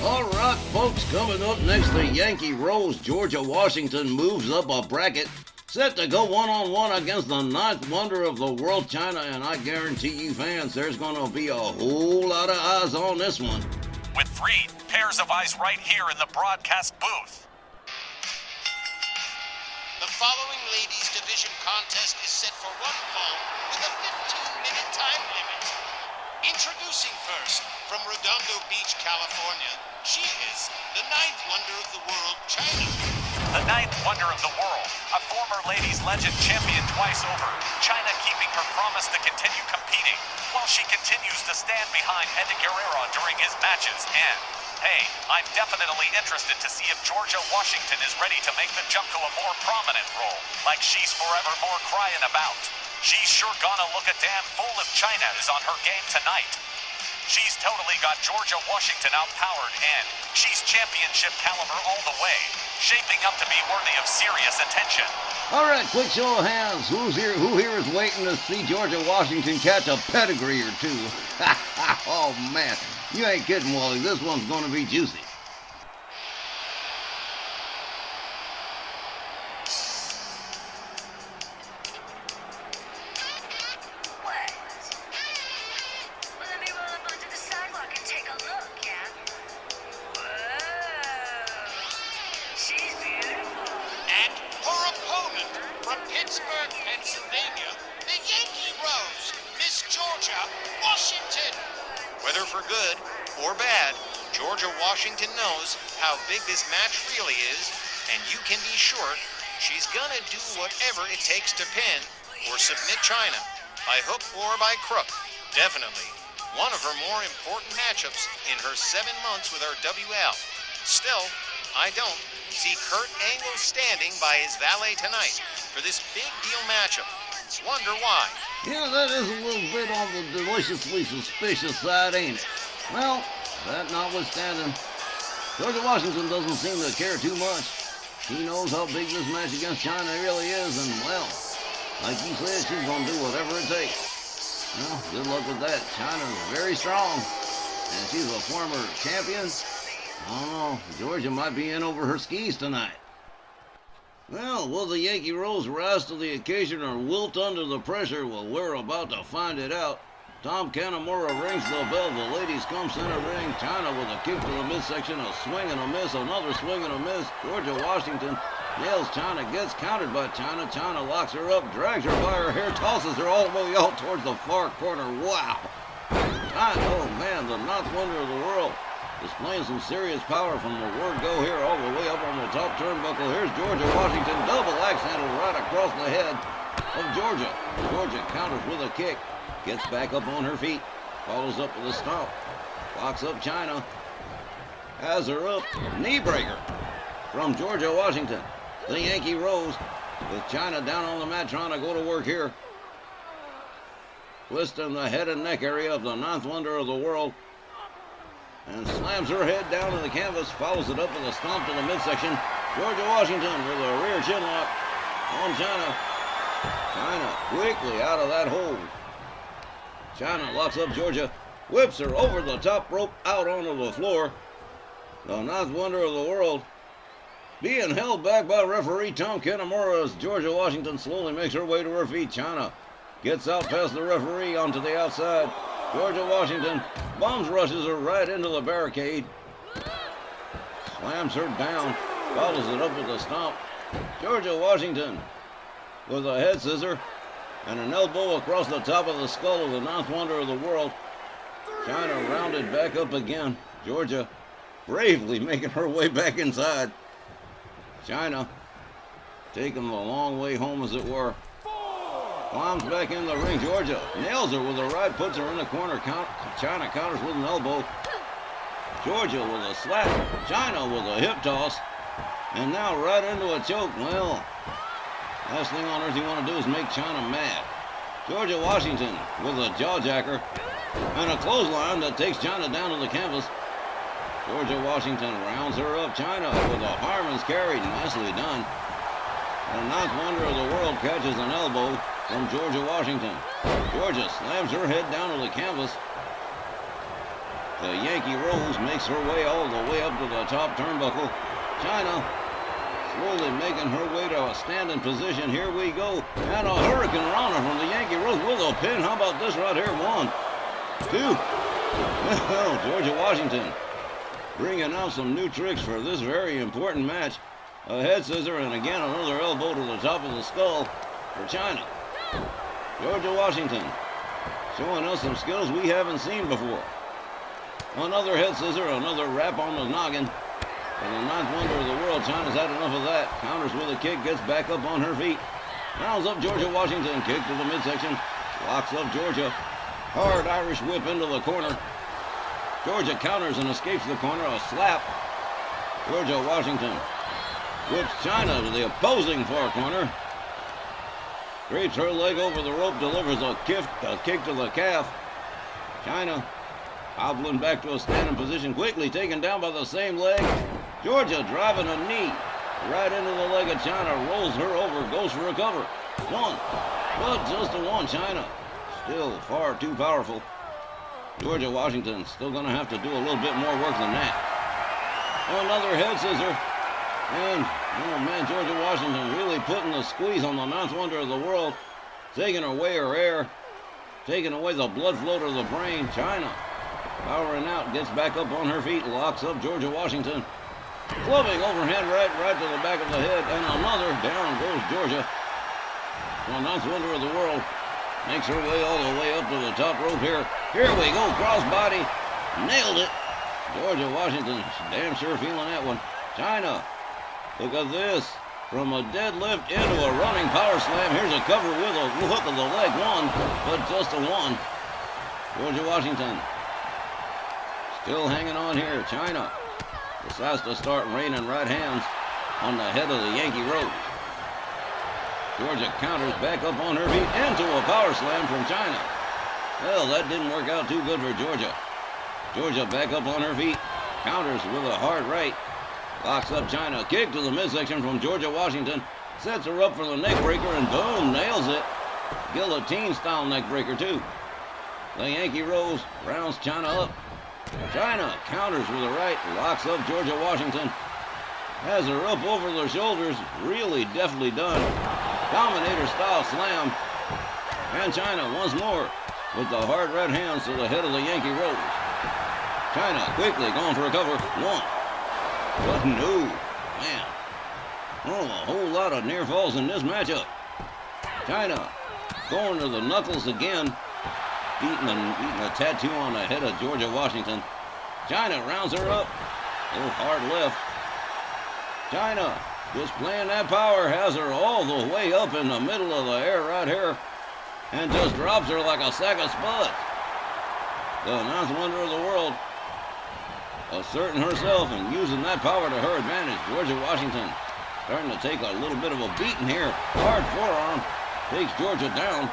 All right, folks, coming up next, the Yankee Rose. Georgia Washington moves up a bracket, set to go one-on-one against the ninth wonder of the world, China, and I guarantee you fans, there's going to be a whole lot of eyes on this one. With 3 pairs of eyes right here in the broadcast booth. The following ladies' division contest is set for one fall with a 15-minute time limit. Introducing first, from Redondo Beach, California, she is the ninth wonder of the world, China. The ninth wonder of the world, a former ladies legend champion twice over, China keeping her promise to continue competing, while she continues to stand behind Eddie Guerrero during his matches. And, hey, I'm definitely interested to see if Georgia Washington is ready to make the jump to a more prominent role, like she's forevermore crying about. She's sure gonna look a damn fool if China is on her game tonight. She's totally got Georgia Washington outpowered, and she's championship caliber all the way, shaping up to be worthy of serious attention. All right, quick show of hands. Who here is waiting to see Georgia Washington catch a pedigree or two? Oh, man. You ain't kidding, Wally. This one's going to be juicy. Pittsburgh, Pennsylvania, the Yankee Rose, Miss Georgia Washington. Whether for good or bad, Georgia Washington knows how big this match really is, and you can be sure she's gonna do whatever it takes to pin or submit China, by hook or by crook. Definitely one of her more important matchups in her 7 months with her WL. Still, I don't see Kurt Angle standing by his valet tonight for this big deal matchup. Wonder why? Yeah, that is a little bit on the deliciously suspicious side, ain't it? Well, that notwithstanding, Georgia Washington doesn't seem to care too much. She knows how big this match against China really is, and well, like you said, she's gonna do whatever it takes. Well, good luck with that. China's very strong, and she's a former champion. I don't know, Georgia might be in over her skis tonight. Well, will the Yankee Rose rise to the occasion or wilt under the pressure? Well, we're about to find it out. Tom Kanamura rings the bell. The ladies come center ring. China with a kick to the midsection, a swing and a miss, another swing and a miss. Georgia Washington nails China, gets countered by China. China locks her up, drags her by her hair, tosses her all the way out towards the far corner. Wow! Oh man, the ninth wonder of the world. Displaying some serious power from the word go here all the way up on the top turnbuckle. Here's Georgia Washington, double axe handle right across the head of Georgia. Georgia counters with a kick, gets back up on her feet, follows up with a stomp, locks up China, has her up, knee breaker from Georgia Washington. The Yankee Rose with China down on the mat trying to go to work here. Twisting the head and neck area of the ninth wonder of the world. And slams her head down to the canvas, follows it up with a stomp to the midsection. Georgia Washington with a rear chin lock on China. China quickly out of that hold. China locks up Georgia, whips her over the top rope out onto the floor. The ninth wonder of the world being held back by referee Tom Kanamura as Georgia Washington slowly makes her way to her feet. China gets out past the referee onto the outside. Georgia Washington bombs rushes her right into the barricade. Slams her down, follows it up with a stomp. Georgia Washington with a head scissor and an elbow across the top of the skull of the ninth wonder of the world. China rounded back up again. Georgia bravely making her way back inside. China taking the long way home, as it were. Climbs back in the ring. Georgia nails her with a right, puts her in the corner. China counters with an elbow. Georgia with a slap. China with a hip toss. And now right into a choke. Well, last thing on earth you want to do is make China mad. Georgia Washington with a jawjacker and a clothesline that takes China down to the canvas. Georgia Washington rounds her up. China with a fireman's carry. Nicely done. The ninth wonder of the world catches an elbow from Georgia Washington. Georgia slams her head down to the canvas. The Yankee Rose makes her way all the way up to the top turnbuckle. China slowly making her way to a standing position. Here we go. And a Hurricane Rana from the Yankee Rose with a pin. How about this right here? 1, 2. Well, Georgia Washington bringing out some new tricks for this very important match. A head scissor and again another elbow to the top of the skull for China. Georgia Washington showing us some skills we haven't seen before. Another head scissor, another wrap on the noggin. For the 9th wonder of the world, China's had enough of that. Counters with a kick, gets back up on her feet. Rounds up Georgia Washington, kick to the midsection. Locks up Georgia. Hard Irish whip into the corner. Georgia counters and escapes the corner. A slap. Georgia Washington whips China to the opposing far corner. Drapes her leg over the rope, delivers a kick to the calf. China hobbling back to a standing position, quickly taken down by the same leg. Georgia driving a knee right into the leg of China, rolls her over, goes for a cover. 1, but just a 1. China still far too powerful. Georgia Washington still going to have to do a little bit more work than that. Another head scissor. And, oh man, Georgia Washington really putting the squeeze on the 9th wonder of the world. Taking away her air. Taking away the blood flow to the brain. China powering out, gets back up on her feet, locks up Georgia Washington. Clubbing overhand right to the back of the head. And another, down goes Georgia. The 9th wonder of the world makes her way all the way up to the top rope here. Here we go, crossbody. Nailed it. Georgia Washington, damn sure feeling that one. China, look at this. From a deadlift into a running power slam. Here's a cover with a hook of the leg. 1, but just a 1. Georgia Washington still hanging on here. China decides to start raining right hands on the head of the Yankee Rose. Georgia counters back up on her feet into a power slam from China. Well, that didn't work out too good for Georgia. Georgia back up on her feet. Counters with a hard right. Locks up China. Kick to the midsection from Georgia Washington. Sets her up for the neck breaker and boom, nails it. Guillotine style neck breaker too. The Yankee Rose rounds China up. China counters with a right. Locks up Georgia Washington. Has her up over the shoulders. Really deftly done. Dominator style slam. And China once more with the hard right hands to the head of the Yankee Rose. China quickly going for a cover. 1. But no, man. Oh, a whole lot of near falls in this matchup. China going to the knuckles again. Beating a tattoo on the head of Georgia Washington. China rounds her up. A little hard left. China just playing that power. Has her all the way up in the middle of the air right here. And just drops her like a sack of spuds. The 9th wonder of the world asserting herself and using that power to her advantage. Georgia Washington starting to take a little bit of a beating here. Hard forearm takes Georgia down.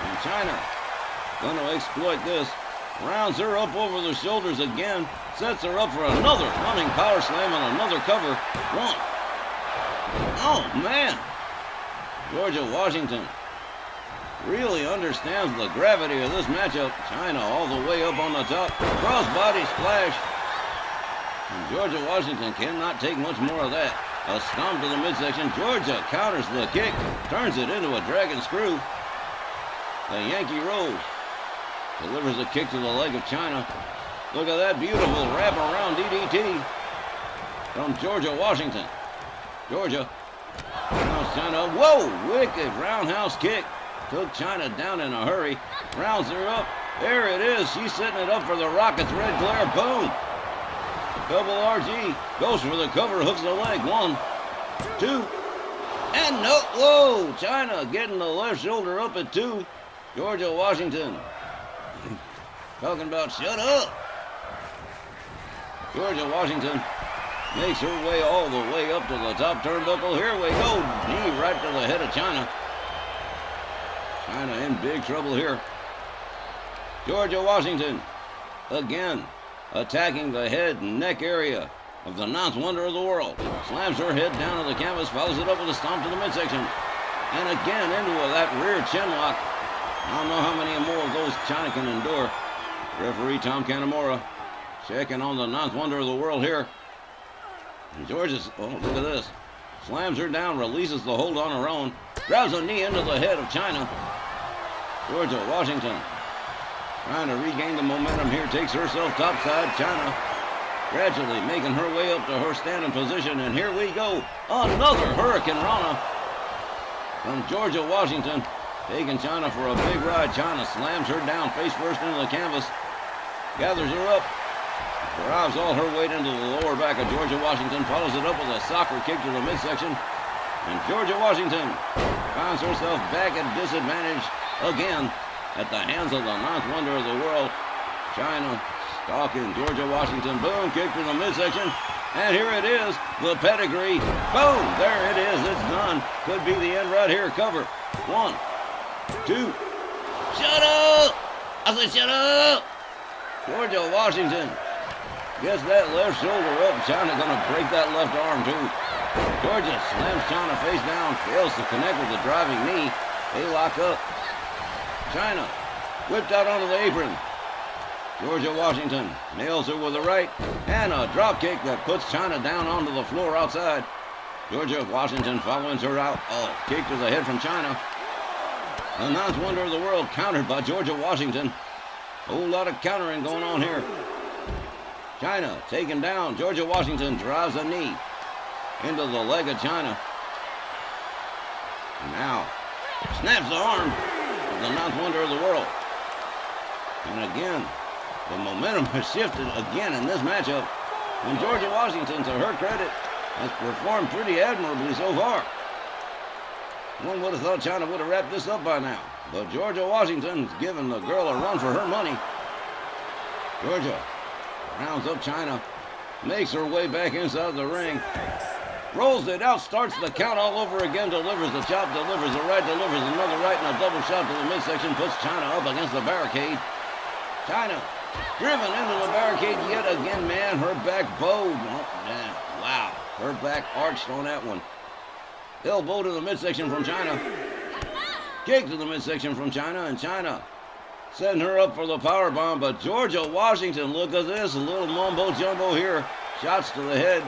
And China going to exploit this. Rounds her up over the shoulders again. Sets her up for another running power slam and another cover. 1. Oh man. Georgia Washington really understands the gravity of this matchup. China all the way up on the top. Crossbody splash. And Georgia Washington cannot take much more of that. A stomp to the midsection. Georgia counters the kick. Turns it into a dragon screw. The Yankee Rose delivers a kick to the leg of China. Look at that beautiful wrap-around DDT from Georgia Washington. Georgia rounds China. Whoa! Wicked roundhouse kick. Took China down in a hurry. Rounds her up. There it is. She's setting it up for the Rockets. Red glare. Boom. Double RG. Goes for the cover. Hooks the leg. 1, 2. And no. Whoa. China getting the left shoulder up at 2. Georgia Washington talking about shut up. Georgia Washington makes her way all the way up to the top turnbuckle. Here we go. Knee right to the head of China. China in big trouble here. Georgia Washington again attacking the head and neck area of the 9th wonder of the world. Slams her head down to the canvas, follows it up with a stomp to the midsection. And again into that rear chin lock. I don't know how many more of those China can endure. Referee Tom Canamora checking on the ninth wonder of the world here. And Georgia's, oh, look at this. Slams her down, releases the hold on her own, grabs a knee into the head of China. Georgia Washington trying to regain the momentum here, takes herself topside. China gradually making her way up to her standing position, and here we go. Another Hurricane Rana from Georgia Washington, taking China for a big ride. China slams her down face first into the canvas, gathers her up, drives all her weight into the lower back of Georgia Washington, follows it up with a soccer kick to the midsection, and Georgia Washington finds herself back at disadvantage again at the hands of the ninth wonder of the world. China stalking Georgia Washington. Boom, kick to the midsection. And here it is, the pedigree. Boom, there it is, it's done. Could be the end right here. Cover. 1, 2. Shut up! I said shut up! Georgia Washington gets that left shoulder up. China gonna break that left arm too. Georgia slams China face down, fails to connect with the driving knee. They lock up. China whipped out onto the apron. Georgia Washington nails her with a right and a drop kick that puts China down onto the floor outside. Georgia Washington follows her out. Oh, kick to the head from China. The ninth wonder of the world countered by Georgia Washington. Whole lot of countering going on here. China taken down. Georgia Washington drives a knee into the leg of China. Now snaps the arm of the ninth wonder of the world. And again, the momentum has shifted again in this matchup. And Georgia Washington, to her credit, has performed pretty admirably so far. One would have thought China would have wrapped this up by now. But Georgia Washington's giving the girl a run for her money. Georgia rounds up China, makes her way back inside the ring, rolls it out, starts the count all over again, delivers the chop, delivers a right, delivers another right, and a double shot to the midsection, puts China up against the barricade. China driven into the barricade yet again, man. Her back bowed. Oh, man. Wow. Her back arched on that one. Elbow to the midsection from China. Kick to the midsection from China, and China setting her up for the power bomb. But Georgia Washington, look at this. A little mumbo jumbo here. Shots to the head.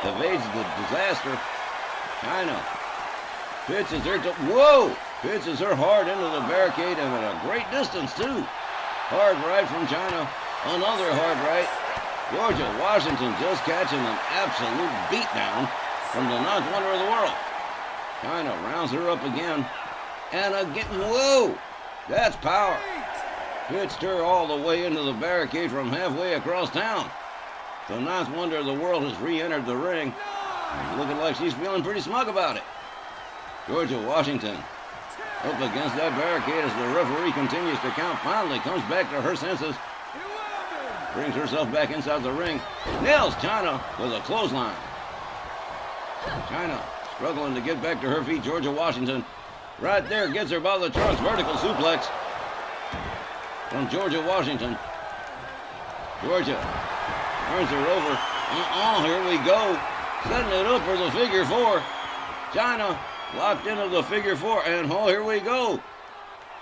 Evades the disaster. China pitches her to, whoa! Pitches her hard into the barricade and at a great distance, too. Hard right from China. Another hard right. Georgia Washington just catching an absolute beatdown from the ninth wonder of the world. China rounds her up again. And again, whoa! That's power. Pitched her all the way into the barricade from halfway across town. The ninth wonder of the world has re-entered the ring. And looking like she's feeling pretty smug about it. Georgia Washington up against that barricade as the referee continues to count. Finally comes back to her senses. Brings herself back inside the ring. Nails China with a clothesline. China struggling to get back to her feet. Georgia Washington right there gets her by the trunks. Vertical suplex from Georgia Washington. Georgia turns her over. Here we go. Setting it up for the figure four. China locked into the figure four. And here we go.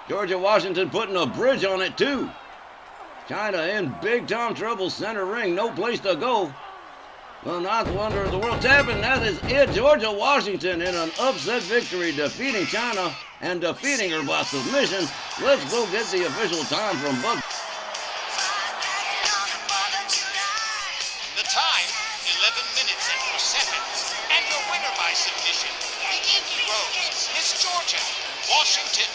Georgia Washington putting a bridge on it too. China in big time trouble. Center ring. No place to go. The ninth wonder of the world tapping. That is it. Georgia Washington in an upset victory, defeating China and defeating her by submission. Let's go get the official time from Buck. The time, 11 minutes and 4 seconds. And the winner by submission, the Yankee Rose, Miss Georgia Washington.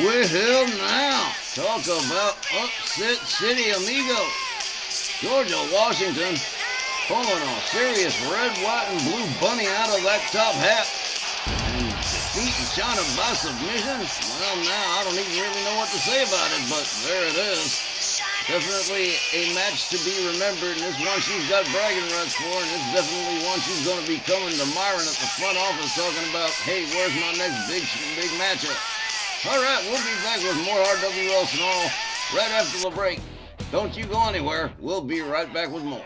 Well, now, talk about upset city, amigo. Georgia Washington pulling a serious red, white, and blue bunny out of that top hat and defeating China by submission. Well, now, I don't even really know what to say about it, but there it is. Definitely a match to be remembered, and it's one she's got bragging rights for, and it's definitely one she's going to be coming to Myron at the front office talking about, hey, where's my next big matchup? All right, we'll be back with more Rwl Sn Rl right after the break. Don't you go anywhere. We'll be right back with more.